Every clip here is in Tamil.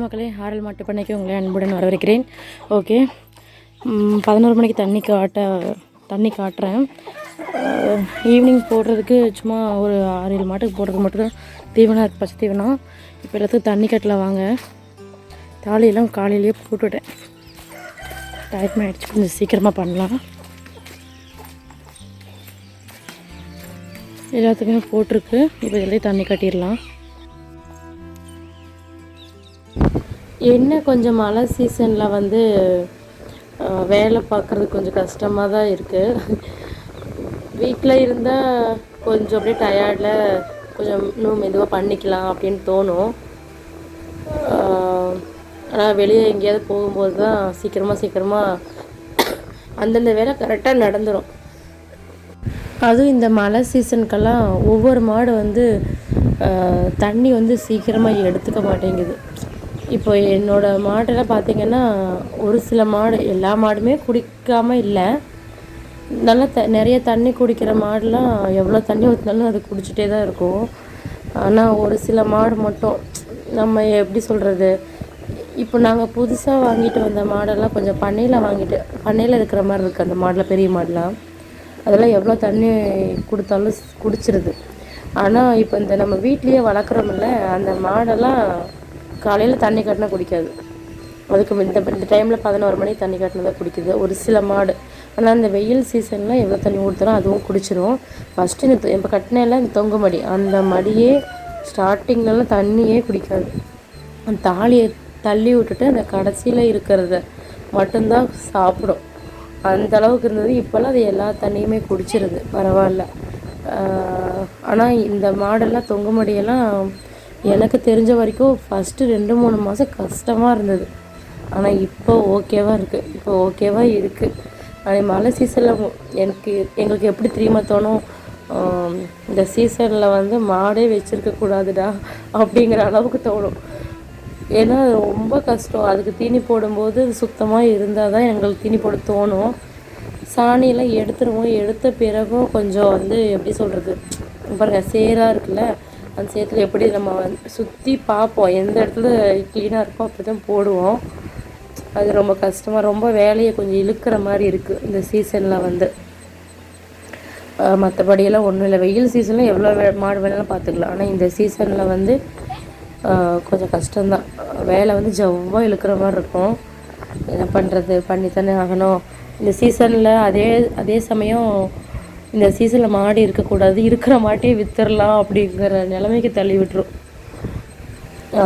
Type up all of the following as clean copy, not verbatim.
மக்களே, ஆரல் மாட்டு பண்ணைக்கு உங்களை அன்புடன் வரவேற்கிறேன். ஓகே, 11 மணிக்கு தண்ணி காட்டுறேன். ஈவினிங் போடுறதுக்கு சும்மா ஒரு 6-7 மாட்டுக்கு போடுறதுக்கு மட்டும்தான் தீவனம் இருக்குது, பச்சை தீவனம். இப்போ எல்லாத்துக்கும் தண்ணி கட்டல வாங்க. தாலியெல்லாம் காலையிலேயே போட்டுவிட்டேன். டைம் ஆகிடுச்சு, கொஞ்சம் சீக்கிரமாக பண்ணலாம். எல்லாத்துக்குமே போட்டிருக்கு. இப்போ எல்லாத்தையும் தண்ணி கட்டிடலாம். என்ன கொஞ்சம் மழை சீசனில் வந்து வேலை பார்க்குறது கொஞ்சம் கஷ்டமாக தான் இருக்குது. வீட்டில் இருந்தால் கொஞ்சம் அப்படியே டயர்டில் கொஞ்சம் இன்னும் மெதுவாக பண்ணிக்கலாம் அப்படின்னு தோணும். ஆனால் வெளியே எங்கேயாவது போகும்போது தான் சீக்கிரமாக அந்தந்த வேலை கரெக்டாக நடந்துடும். அதுவும் இந்த மழை சீசனுக்கெல்லாம் ஒவ்வொரு மாடு வந்து தண்ணி வந்து சீக்கிரமாக எடுத்துக்க மாட்டேங்குது. இப்போ என்னோடய மாடெல்லாம் பார்த்திங்கன்னா, ஒரு சில மாடு, எல்லா மாடுமே குடிக்காமல் இல்லை, நல்லா நிறைய தண்ணி குடிக்கிற மாடுலாம் எவ்வளோ தண்ணி ஊற்றினாலும் அது குடிச்சிட்டே தான் இருக்கும். ஆனால் ஒரு சில மாடு மட்டும், நம்ம எப்படி சொல்கிறது, இப்போ நாங்கள் புதுசாக வாங்கிட்டு வந்த மாடெல்லாம் கொஞ்சம் பண்ணையில் இருக்கிற மாதிரி இருக்குது. அந்த மாடெலாம், பெரிய மாடெலாம், அதெல்லாம் எவ்வளோ தண்ணி கொடுத்தாலும் குடிச்சிருது. ஆனால் இப்போ இந்த நம்ம வீட்லேயே வளர்க்குறோமில்ல, அந்த மாடெல்லாம் காலையில் தண்ணி கட்டினா குடிக்காது. அதுக்கு இந்த டைமில் 11 மணிக்கு தண்ணி கட்டினா தான் குடிக்குது ஒரு சில மாடு. ஆனால் இந்த வெயில் சீசனில் எவ்வளோ தண்ணி ஊற்றுறோம் அதுவும் குடிச்சிடும். ஃபஸ்ட்டு இப்போ கட்டினெல்லாம் இந்த தொங்கு மடி, அந்த மடியே ஸ்டார்டிங்லலாம் தண்ணியே குடிக்காது. அந்த தாலியை தள்ளி விட்டுட்டு அந்த கடைசியில் இருக்கிறத மட்டும்தான் சாப்பிடும். அந்த அளவுக்கு இருந்தது. இப்போல்லாம் அது எல்லா தண்ணியுமே குடிச்சிருது, பரவாயில்ல. ஆனால் இந்த மாடெல்லாம் தொங்கு மடியெல்லாம் எனக்கு தெரிஞ்ச வரைக்கும் ஃபஸ்ட்டு 2-3 மாதம் கஷ்டமாக இருந்தது. ஆனால் இப்போ ஓகேவாக இருக்குது. அதே மழை சீசனில் எங்களுக்கு எப்படி தெரியுமா தோணும், இந்த சீசனில் வந்து மாடே வச்சுருக்கக்கூடாதுடா அப்படிங்கிற அளவுக்கு தோணும். ஏன்னா ரொம்ப கஷ்டம். அதுக்கு தீனி போடும்போது சுத்தமாக இருந்தால் தான் எங்களுக்கு தீனி போட தோணும். சாணியெல்லாம் எடுத்துருவோம். எடுத்த பிறகும் கொஞ்சம் வந்து எப்படி சொல்கிறது, பாருங்கள் சேராக இருக்குல்ல, அந்த சேத்துல எப்படி நம்ம சுற்றி பார்ப்போம், எந்த இடத்துல க்ளீனாக இருக்கோ அப்படி தான் போடுவோம். அது ரொம்ப கஷ்டமாக, ரொம்ப வேலையை கொஞ்சம் இழுக்கிற மாதிரி இருக்குது இந்த சீசனில் வந்து. மற்றபடியெல்லாம் ஒன்றும் இல்லை. வெயில் சீசனில் எவ்வளோ மாடு வேணாலும் பார்த்துக்கலாம். ஆனால் இந்த சீசனில் வந்து கொஞ்சம் கஷ்டம்தான். வேலை வந்து ஜவ்வாக இழுக்கிற மாதிரி இருக்கும். என்ன பண்ணுறது, பண்ணித்தானே ஆகணும். இந்த சீசனில் அதே சமயம் இந்த சீசனில் மாடு இருக்கக்கூடாது, இருக்கிற மாட்டையே விற்றுடலாம் அப்படிங்கிற நிலைமைக்கு தள்ளி விட்டுரும்.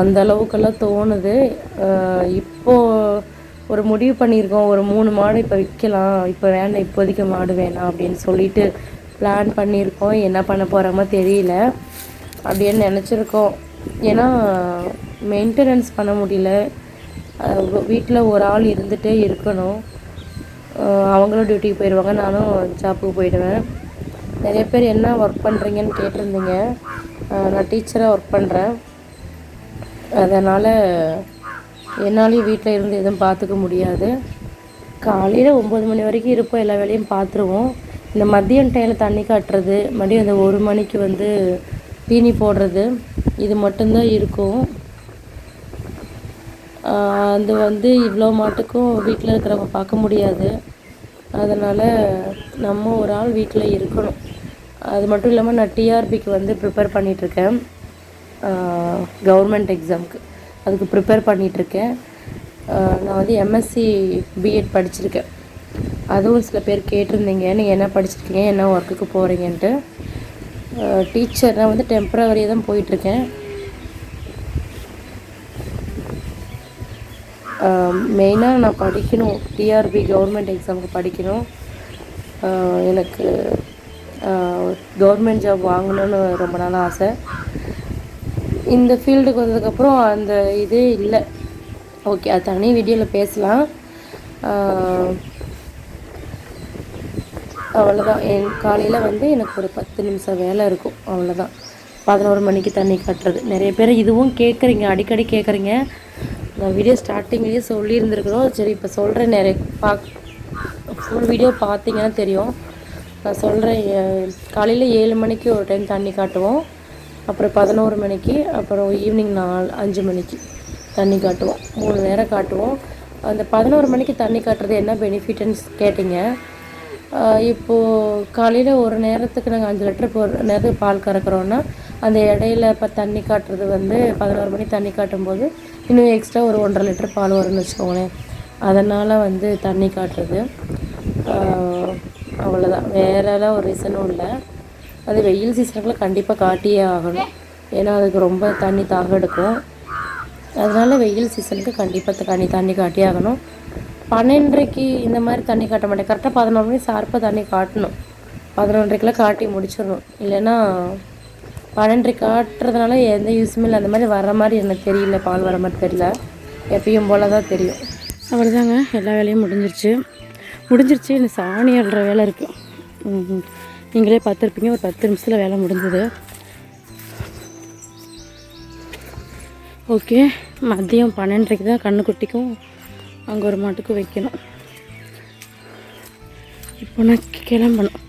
அந்த அளவுக்கெல்லாம் தோணுது. இப்போது ஒரு முடிவு பண்ணியிருக்கோம், ஒரு 3 மாடு இப்போ விற்கலாம், இப்போ வேண்டாம், இப்போதைக்கு மாடு வேணாம் அப்படின்னு சொல்லிட்டு பிளான் பண்ணியிருக்கோம். என்ன பண்ண போகிறோமோ தெரியல, அப்படின்னு நினச்சிருக்கோம். ஏன்னா மெயின்டெனன்ஸ் பண்ண முடியல. வீட்டில் ஒரு ஆள் இருந்துகிட்டே இருக்கணும். அவங்களும் டியூட்டிக்கு போயிடுவாங்க, நானும் ஜாப்புக்கு போயிடுவேன். நிறைய பேர் என்ன ஒர்க் பண்ணுறீங்கன்னு கேட்டிருந்தீங்க. நான் டீச்சராக ஒர்க் பண்ணுறேன். அதனால் என்னாலையும் வீட்டில் இருந்து எதுவும் பார்த்துக்க முடியாது. காலையில் 9 மணி வரைக்கும் இருப்போம், எல்லா வேலையும் பார்த்துருவோம். இந்த மதியம் டைமில் தண்ணி காட்டுறது, மதியம் அந்த 1 மணிக்கு வந்து தீனி போடுறது, இது மட்டும்தான் இருக்கும். அது வந்து இவ்வளோ மாட்டுக்கும் வீட்டில் இருக்கிறவங்க பார்க்க முடியாது. அதனால் நம்ம ஒரு ஆள் வீட்டில் இருக்கணும். அது மட்டும் இல்லாமல் நான் டிஆர்பிக்கு வந்து ப்ரிப்பேர் பண்ணிகிட்ருக்கேன். கவர்மெண்ட் எக்ஸாமுக்கு அதுக்கு ப்ரிப்பேர் பண்ணிகிட்ருக்கேன். நான் வந்து எம்எஸ்சி பிஎட் படிச்சிருக்கேன். அதுவும் சில பேர் கேட்டிருந்தீங்க, நீங்கள் என்ன படிச்சிருக்கீங்க, என்ன ஒர்க்குக்கு போகிறீங்கன்ட்டு. டீச்சர் நான் வந்து டெம்ப்ரவரியாக தான் போயிட்டுருக்கேன். மெயினாக நான் படிக்கணும், டிஆர்பி கவர்மெண்ட் எக்ஸாமுக்கு படிக்கணும். எனக்கு கவர்மெண்ட் ஜாப் வாங்கணுன்னு ரொம்ப நாள் ஆசை. இந்த ஃபீல்டுக்கு வந்ததுக்கப்புறம் அந்த இதே இல்லை. ஓகே, அது தனி வீடியோவில் பேசலாம். அவ்வளோதான். காலையில் வந்து எனக்கு ஒரு 10 நிமிஷம் வேலை இருக்கும், அவ்வளோதான். 11 மணிக்கு தண்ணி கட்டுறது. நிறைய பேர் இதுவும் கேட்குறீங்க, அடிக்கடி கேட்குறீங்க. நான் வீடியோ ஸ்டார்டிங்லேயே சொல்லியிருந்துருக்குறோம். சரி, இப்போ சொல்கிறேன். நிறைய ஃபுல் வீடியோ பார்த்தீங்கன்னா தெரியும். நான் சொல்கிறேன். காலையில் 7 மணிக்கு ஒரு டைம் தண்ணி காட்டுவோம், அப்புறம் 11 மணிக்கு, அப்புறம் ஈவினிங் 5 மணிக்கு. தண்ணி காட்டுவோம். 3 நேரம் காட்டுவோம். அந்த 11 மணிக்கு தண்ணி காட்டுறது என்ன பெனிஃபிட்னு கேட்டிங்க. இப்போது காலையில் ஒரு நேரத்துக்கு நாங்கள் 5 லிட்டர் ஒரு நேரத்துக்கு பால் கறக்கிறோன்னா அந்த இடையில இப்போ தண்ணி காட்டுறது வந்து 11 மணிக்கு தண்ணி காட்டும்போது இன்னும் எக்ஸ்ட்ரா ஒரு 1.5 லிட்டர் பால் வரும்னு வச்சுக்கோங்களேன். அதனால் வந்து தண்ணி காட்டுறது அவ்வளோதான், வேறெல்லாம் ஒரு ரீசனும் இல்லை. அது வெயில் சீசனுக்குலாம் கண்டிப்பாக காட்டியே ஆகணும், ஏன்னா அதுக்கு ரொம்ப தண்ணி தாக எடுக்கும். அதனால் வெயில் சீசனுக்கு கண்டிப்பாக தண்ணி காட்டியே ஆகணும். 12:30க்கு இந்த மாதிரி தண்ணி காட்ட மாட்டேன். கரெக்டாக 11 மணி ஷார்ப்பாக தண்ணி காட்டணும். 11:30க்குலாம் காட்டி முடிச்சிடணும். இல்லைன்னா 12:30 காட்டுறதுனால எந்த யூஸுமே இல்லை. அந்த மாதிரி வர மாதிரி எனக்கு தெரியல, பால் வர மாதிரி தெரியல, எப்பயும் போல் தான் தெரியும். அவ்வளோதாங்க, எல்லா வேலையும் முடிஞ்சிருச்சு. இந்த சாணி அள்ளுற வேலை இருக்குது. நீங்களே பார்த்துருப்பீங்க, ஒரு 10 நிமிஷத்தில் வேலை முடிஞ்சது. ஓகே, மதியம் 12:30க்கு தான் கண்ணுக்குட்டிக்கும் அங்கே ஒரு மாட்டுக்கும் வைக்கணும். இப்போ நான் கிளம்பணும்.